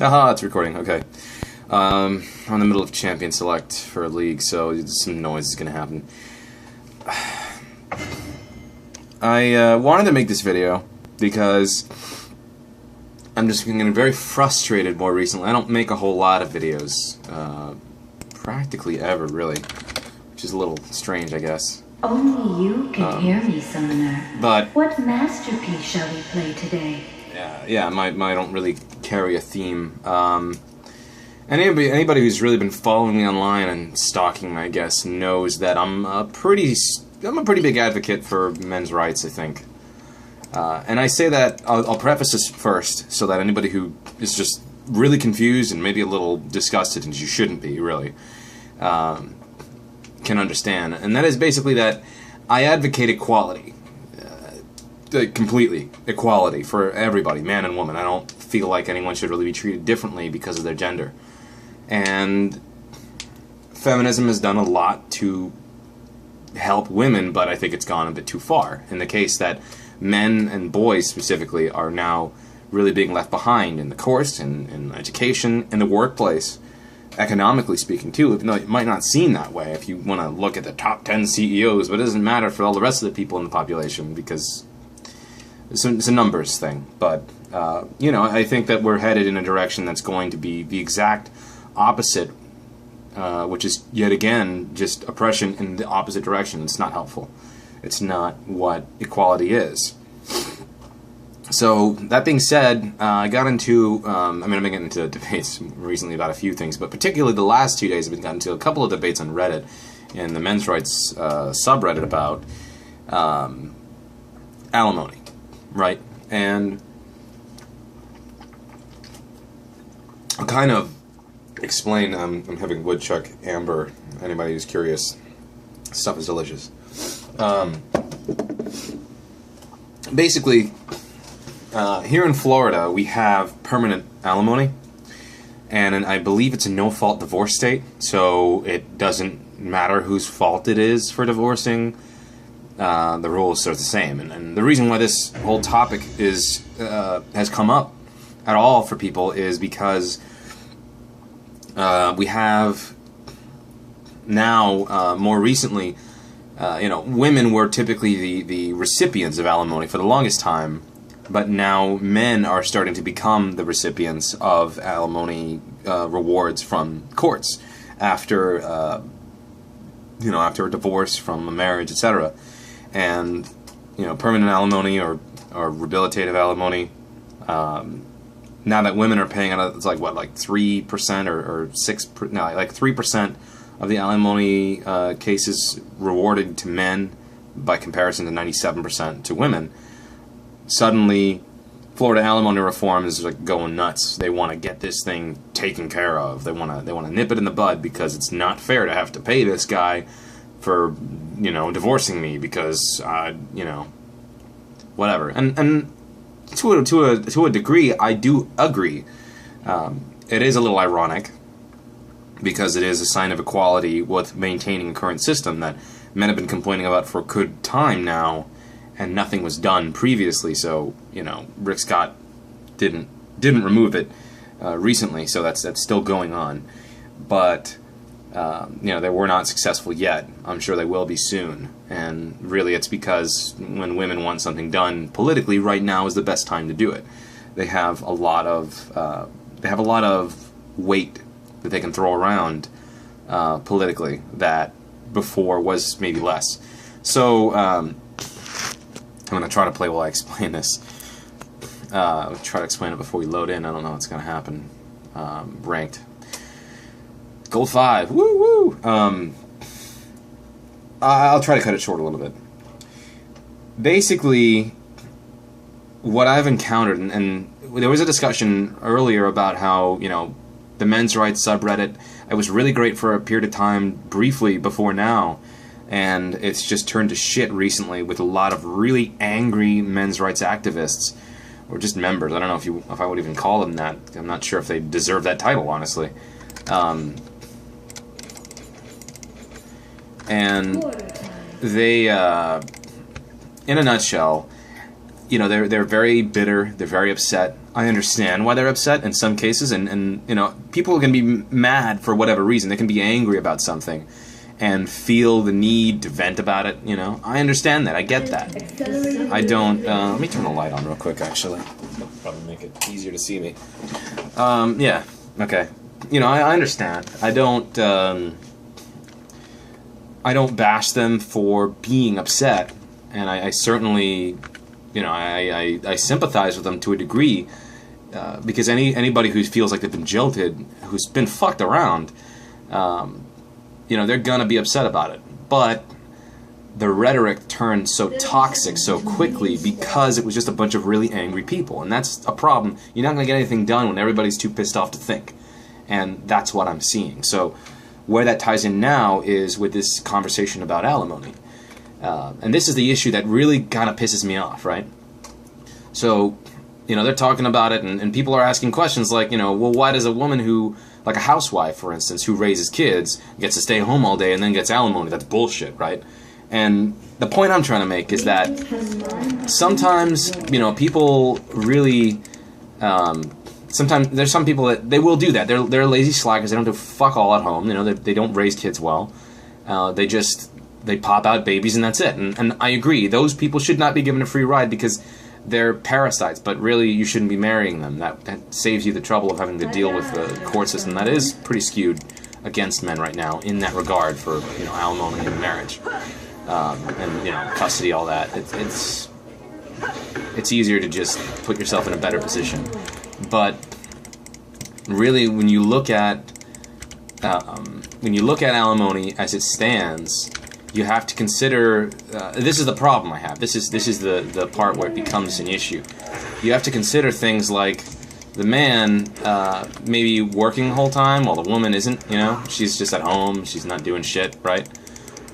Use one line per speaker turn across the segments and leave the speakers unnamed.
Aha, it's recording, okay. I'm in the middle of Champion Select for a league, so some noise is going to happen. I wanted to make this video because I'm just getting very frustrated more recently. I don't make a whole lot of videos, practically ever, really, which is a little strange, I guess.
Only you can hear me, Summoner.
But
what masterpiece shall we play today?
Yeah, I don't really carry a theme. Anybody who's really been following me online and stalking me, I guess, knows that I'm a pretty big advocate for men's rights, I think. And I say that, I'll preface this first, so that anybody who is just really confused and maybe a little disgusted, and you shouldn't be, really, can understand. And that is basically that I advocate equality. Completely. Equality for everybody, man and woman. I don't feel like anyone should really be treated differently because of their gender. And feminism has done a lot to help women, but I think it's gone a bit too far. In the case that men and boys specifically are now really being left behind in the course, in education, in the workplace, economically speaking too, even though it might not seem that way if you want to look at the top 10 CEOs, but it doesn't matter for all the rest of the people in the population because it's a numbers thing. But, you know, I think that we're headed in a direction that's going to be the exact opposite, which is, yet again, just oppression in the opposite direction. It's not helpful. It's not what equality is. So, that being said, I got into, I've been getting into debates recently about a few things, but particularly the last 2 days I've been gotten into a couple of debates on Reddit, in the men's rights subreddit about alimony. Right, and I'll kind of explain. I'm having woodchuck amber. Anybody who's curious, stuff is delicious. Basically, here in Florida, we have permanent alimony, and I believe it's a no-fault divorce state, so it doesn't matter whose fault it is for divorcing. The rules are the same, and the reason why this whole topic is has come up at all for people is because we have now more recently, you know, women were typically the recipients of alimony for the longest time, but now men are starting to become the recipients of alimony rewards from courts after you know, after a divorce, from a marriage, etc. And, you know, permanent alimony or rehabilitative alimony, now that women are paying, it's like, what, like 3% or 6%, no, like 3% of the alimony cases rewarded to men by comparison to 97% to women. Suddenly, Florida alimony reform is like going nuts. They want to get this thing taken care of. They want to nip it in the bud because it's not fair to have to pay this guy for, you know, divorcing me because, you know, whatever. And to a degree, I do agree. It is a little ironic because it is a sign of equality with maintaining a current system that men have been complaining about for a good time now, and nothing was done previously. So, you know, Rick Scott didn't remove it recently, so that's still going on. But you know, they were not successful yet. I'm sure they will be soon. And really, it's because when women want something done politically, right now is the best time to do it. They have a lot of weight that they can throw around politically that before was maybe less. So I'm going to try to play while I explain this. Try to explain it before we load in. I don't know what's going to happen. Ranked. Gold 5, woo woo! I'll try to cut it short a little bit. Basically, what I've encountered, and there was a discussion earlier about how, you know, the men's rights subreddit, it was really great for a period of time, briefly, before now, and it's just turned to shit recently with a lot of really angry men's rights activists, or just members. I don't know if I would even call them that. I'm not sure if they deserve that title, honestly. And they, in a nutshell, you know, they're very bitter, they're very upset I understand why they're upset in some cases, and you know, people can be mad for whatever reason. They can be angry about something and feel the need to vent about it, you know. I understand that. I get that. I don't... let me turn the light on real quick, actually. That'll probably make it easier to see me. Yeah, okay. You know, I understand. I don't bash them for being upset, and I certainly... You know, I sympathize with them to a degree, because anybody who feels like they've been jilted, who's been fucked around, you know, they're gonna be upset about it. But the rhetoric turned so toxic so quickly because it was just a bunch of really angry people, and that's a problem. You're not gonna get anything done when everybody's too pissed off to think, and that's what I'm seeing. So where that ties in now is with this conversation about alimony. And this is the issue that really kind of pisses me off, right? So, you know, they're talking about it, and people are asking questions like, you know, well, why does a woman who, like a housewife, for instance, who raises kids, gets to stay home all day and then gets alimony? That's bullshit, right? And the point I'm trying to make is that sometimes, you know, people really, sometimes there's some people that they will do that. They're lazy slackers. They don't do fuck all at home. You know, they don't raise kids well. They pop out babies and that's it. And I agree, those people should not be given a free ride because they're parasites, but really you shouldn't be marrying them. That saves you the trouble of having to deal with the court system that is pretty skewed against men right now in that regard for, you know, alimony and marriage. And, you know, custody, all that. It's easier to just put yourself in a better position. But really, when you look at alimony as it stands, you have to consider, this is the problem I have. This is the part where it becomes an issue. You have to consider things like the man maybe working the whole time while the woman isn't, you know? She's just at home, she's not doing shit, right?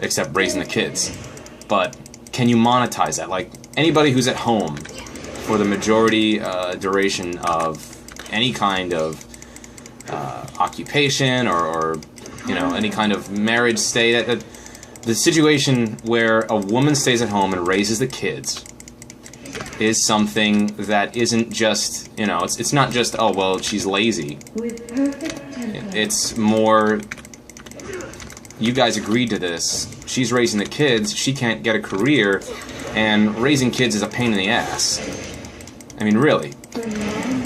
Except raising the kids. But can you monetize that? Like, anybody who's at home for the majority duration of any kind of occupation or you know, any kind of marriage state, the situation where a woman stays at home and raises the kids is something that isn't just, you know, it's not just, oh, well, she's lazy. It's more, you guys agreed to this, she's raising the kids, she can't get a career, and raising kids is a pain in the ass. I mean, really.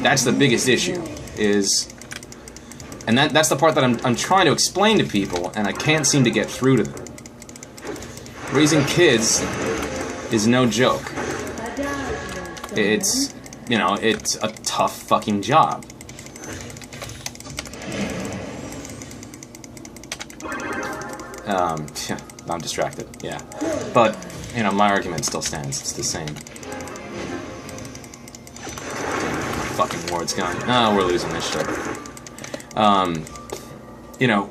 That's the biggest issue, is, and that's the part that I'm trying to explain to people, and I can't seem to get through to them. Raising kids is no joke. It's, you know, it's a tough fucking job. I'm distracted, yeah. But, you know, my argument still stands. It's the same. Fucking ward's gone. Oh, we're losing this shit. You know,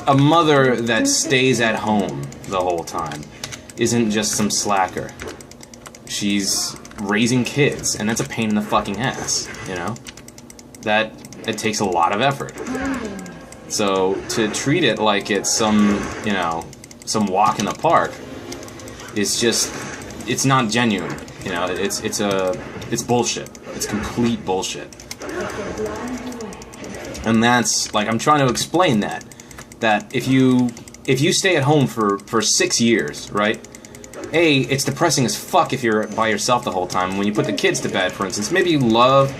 a mother that stays at home the whole time isn't just some slacker. She's raising kids, and that's a pain in the fucking ass, you know? It takes a lot of effort. So to treat it like it's some, you know, some walk in the park is just, it's not genuine, you know? It's bullshit. It's complete bullshit. And that's, like, I'm trying to explain that if you stay at home for 6 years, right? It's depressing as fuck if you're by yourself the whole time. When you put the kids to bed, for instance, maybe you love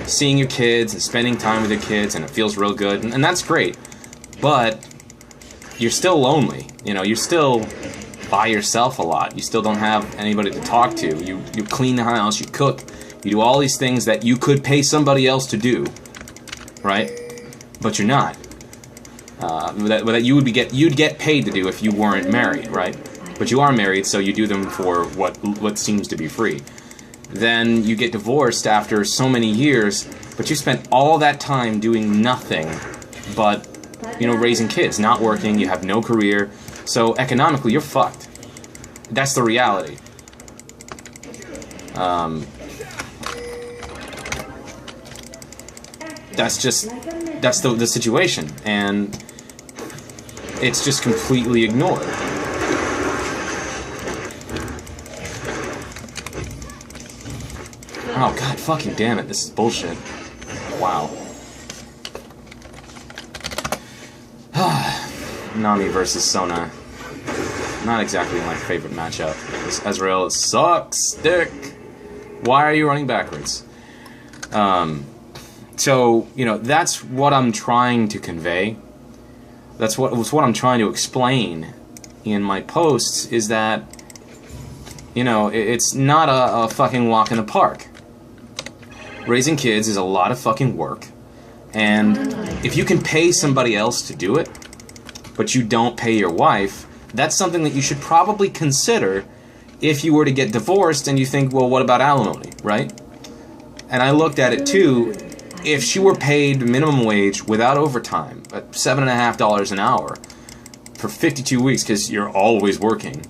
seeing your kids and spending time with your kids, and it feels real good, and that's great. But you're still lonely. You know, you're still by yourself a lot. You still don't have anybody to talk to. You clean the house, you cook, you do all these things that you could pay somebody else to do, right? But you're not. That you'd get paid to do if you weren't married, right? But you are married, so you do them for what seems to be free. Then you get divorced after so many years, but you spent all that time doing nothing but, you know, raising kids, not working, you have no career, so economically you're fucked. That's the reality. That's the situation, and it's just completely ignored. Oh, god fucking damn it, this is bullshit. Wow. Nami versus Sona. Not exactly my favorite matchup. This Ezreal sucks dick. Why are you running backwards? So, you know, that's what I'm trying to convey. That's what I'm trying to explain in my posts, is that, you know, it's not a fucking walk in the park. Raising kids is a lot of fucking work. And if you can pay somebody else to do it, but you don't pay your wife, that's something that you should probably consider if you were to get divorced and you think, well, what about alimony, right? And I looked at it too. If she were paid minimum wage without overtime at $7.50 an hour for 52 weeks, because you're always working,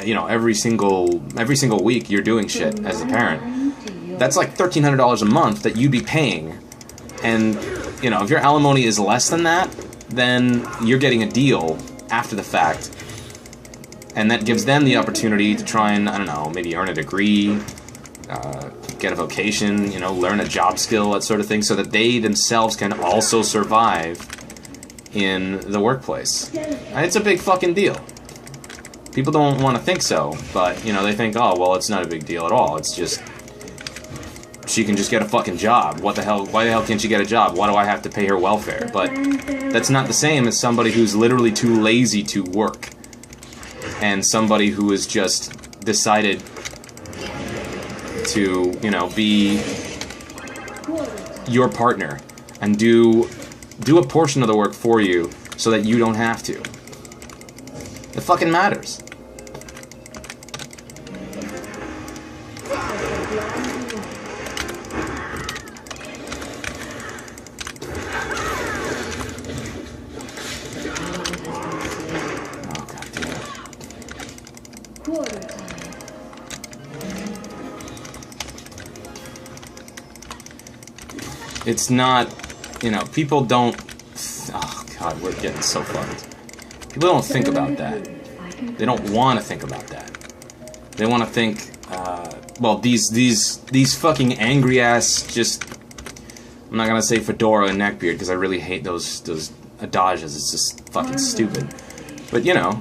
you know, every single week you're doing shit as a parent, that's like $1,300 a month that you'd be paying. And, you know, if your alimony is less than that, then you're getting a deal after the fact. And that gives them the opportunity to try and, I don't know, maybe earn a degree, get a vocation, you know, learn a job skill, that sort of thing, so that they themselves can also survive in the workplace. And it's a big fucking deal. People don't want to think so, but, you know, they think, oh, well, it's not a big deal at all. It's just, she can just get a fucking job. What the hell? Why the hell can't she get a job? Why do I have to pay her welfare? But that's not the same as somebody who's literally too lazy to work. And somebody who has just decided to, you know, be your partner and do a portion of the work for you so that you don't have to. It fucking matters. It's not, you know, people don't, oh god, we're getting so fucked. People don't think about that. They don't want to think about that. They want to think, well, these fucking angry ass, just, I'm not gonna say fedora and neckbeard, because I really hate those adages, it's just fucking stupid. But, you know,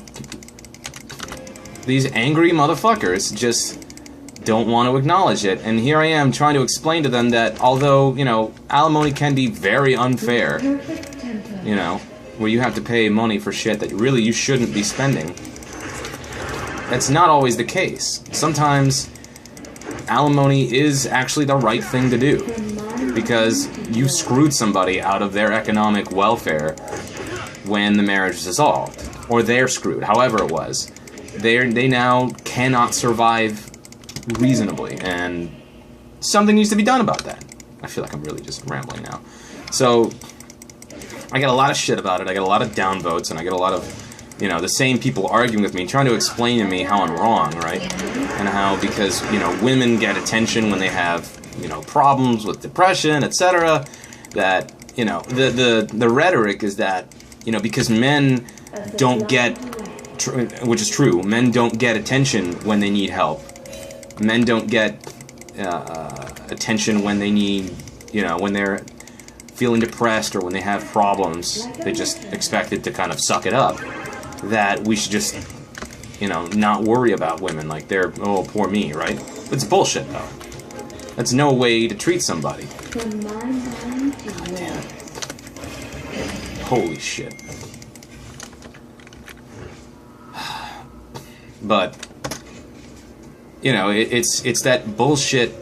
these angry motherfuckers just don't want to acknowledge it, and here I am trying to explain to them that although, you know, alimony can be very unfair, you know, where you have to pay money for shit that really you shouldn't be spending, that's not always the case. Sometimes alimony is actually the right thing to do, because you screwed somebody out of their economic welfare when the marriage is dissolved, or they're screwed, however it was. They now cannot survive reasonably, and something needs to be done about that. I feel like I'm really just rambling now. So, I get a lot of shit about it, I get a lot of downvotes, and I get a lot of, you know, the same people arguing with me, trying to explain to me how I'm wrong, right? And how, because, you know, women get attention when they have, you know, problems with depression, etc., that, you know, the rhetoric is that, you know, because men don't get, which is true, men don't get attention when they need help. Men don't get attention when they need, you know, when they're feeling depressed or when they have problems. They just expect it to kind of suck it up. That we should just, you know, not worry about women like they're, oh, poor me, right? It's bullshit, though. That's no way to treat somebody. God damn it. Holy shit. But, you know, it's that bullshit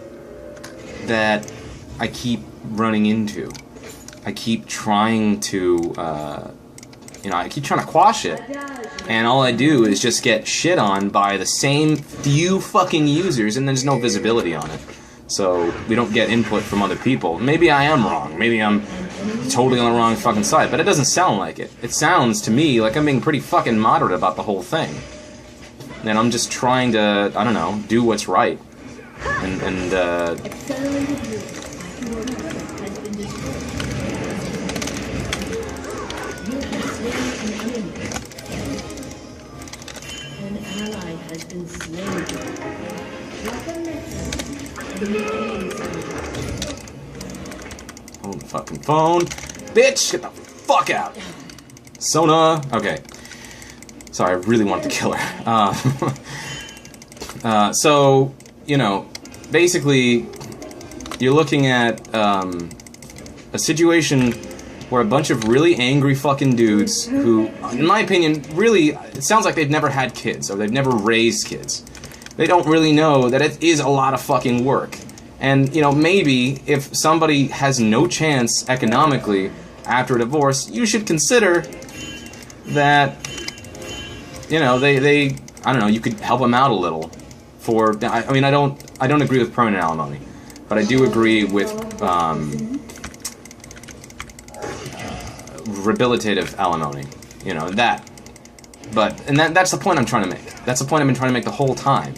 that I keep running into. I keep trying to, you know, I keep trying to quash it. And all I do is just get shit on by the same few fucking users, and there's no visibility on it. So we don't get input from other people. Maybe I am wrong. Maybe I'm totally on the wrong fucking side. But it doesn't sound like it. It sounds to me like I'm being pretty fucking moderate about the whole thing. And I'm just trying to, I don't know, do what's right. And
An ally has been slain. Like a method, the
fucking phone. Bitch, get the fuck out. Sona. Okay. Sorry, I really wanted to kill her. So, you know, basically, you're looking at a situation where a bunch of really angry fucking dudes who, in my opinion, really, it sounds like they've never had kids, or they've never raised kids. They don't really know that it is a lot of fucking work. And, you know, maybe if somebody has no chance economically after a divorce, you should consider that, you know, they I don't know, you could help them out a little. For, I mean, I don't agree with permanent alimony, but I do agree with rehabilitative alimony. You know, that. And that's the point I'm trying to make. That's the point I've been trying to make the whole time.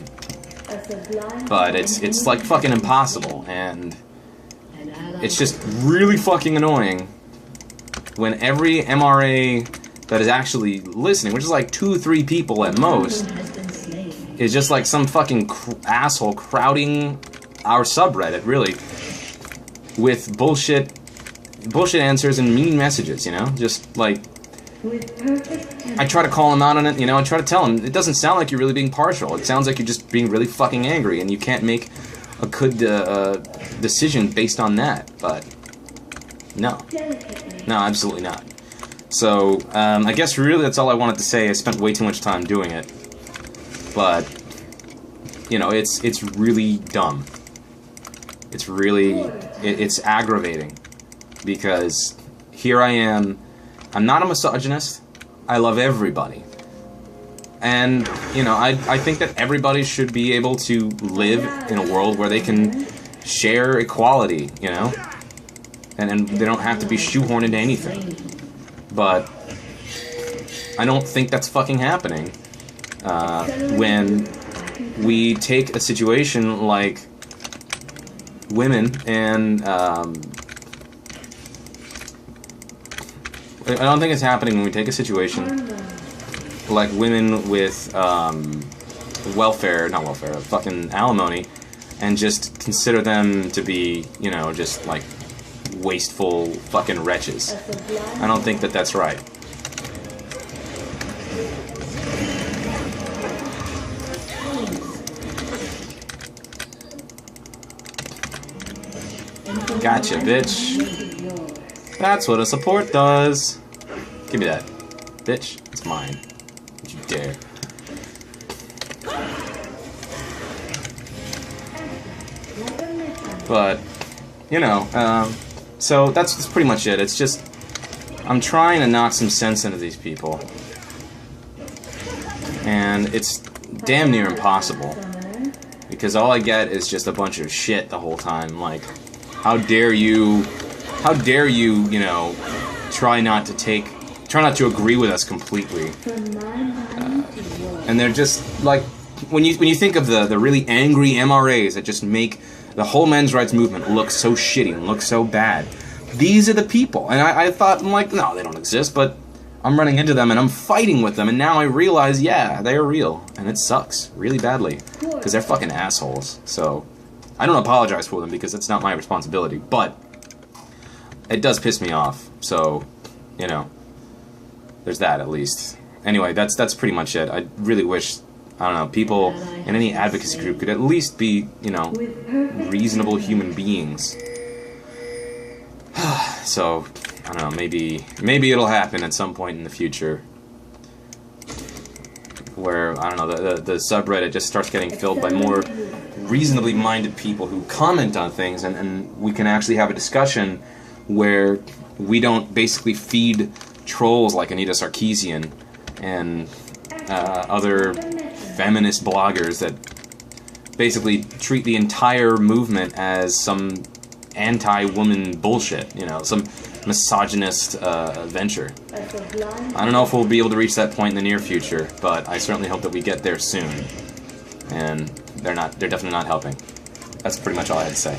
But it's like fucking impossible, and it's just really fucking annoying when every MRA that is actually listening, which is like 2 or 3 people at most, is just like some fucking asshole crowding our subreddit, really, with bullshit answers and mean messages, you know? Just like, I try to call him out on it, you know, I try to tell him, it doesn't sound like you're really being partial, it sounds like you're just being really fucking angry, and you can't make a good decision based on that, but no. No, absolutely not. So, I guess really that's all I wanted to say. I spent way too much time doing it. But, you know, it's really dumb. It's really, it's aggravating. Because here I am, I'm not a misogynist, I love everybody. And, you know, I think that everybody should be able to live in a world where they can share equality, you know? And they don't have to be shoehorned into anything. But I don't think that's fucking happening. When we take a situation like women and I don't think it's happening when we take a situation like women with fucking alimony, and just consider them to be, you know, just like wasteful fucking wretches. I don't think that that's right. Gotcha, bitch. That's what a support does. Give me that. Bitch, it's mine. Don't you dare. But, you know, so that's pretty much it. It's just, I'm trying to knock some sense into these people. And it's damn near impossible. Because all I get is just a bunch of shit the whole time. Like, how dare you, you know, try not to agree with us completely. And they're just, like, when you think of the really angry MRAs that just make the whole men's rights movement look so shitty and look so bad, these are the people. And I thought, I'm like, no, they don't exist, but I'm running into them and I'm fighting with them, and now I realize, yeah, they're real. And it sucks really badly, because they're fucking assholes. So, I don't apologize for them because it's not my responsibility, but it does piss me off. So, you know, there's that at least. Anyway, that's pretty much it. I really wish, I don't know, people in any advocacy group could at least be, you know, reasonable human beings. So, I don't know, maybe it'll happen at some point in the future, where, I don't know, the subreddit just starts getting filled by more reasonably minded people who comment on things, and we can actually have a discussion where we don't basically feed trolls like Anita Sarkeesian and other feminist bloggers that basically treat the entire movement as some anti-woman bullshit, you know, some misogynist venture. I don't know if we'll be able to reach that point in the near future, but I certainly hope that we get there soon. And they're definitely not helping. That's pretty much all I had to say.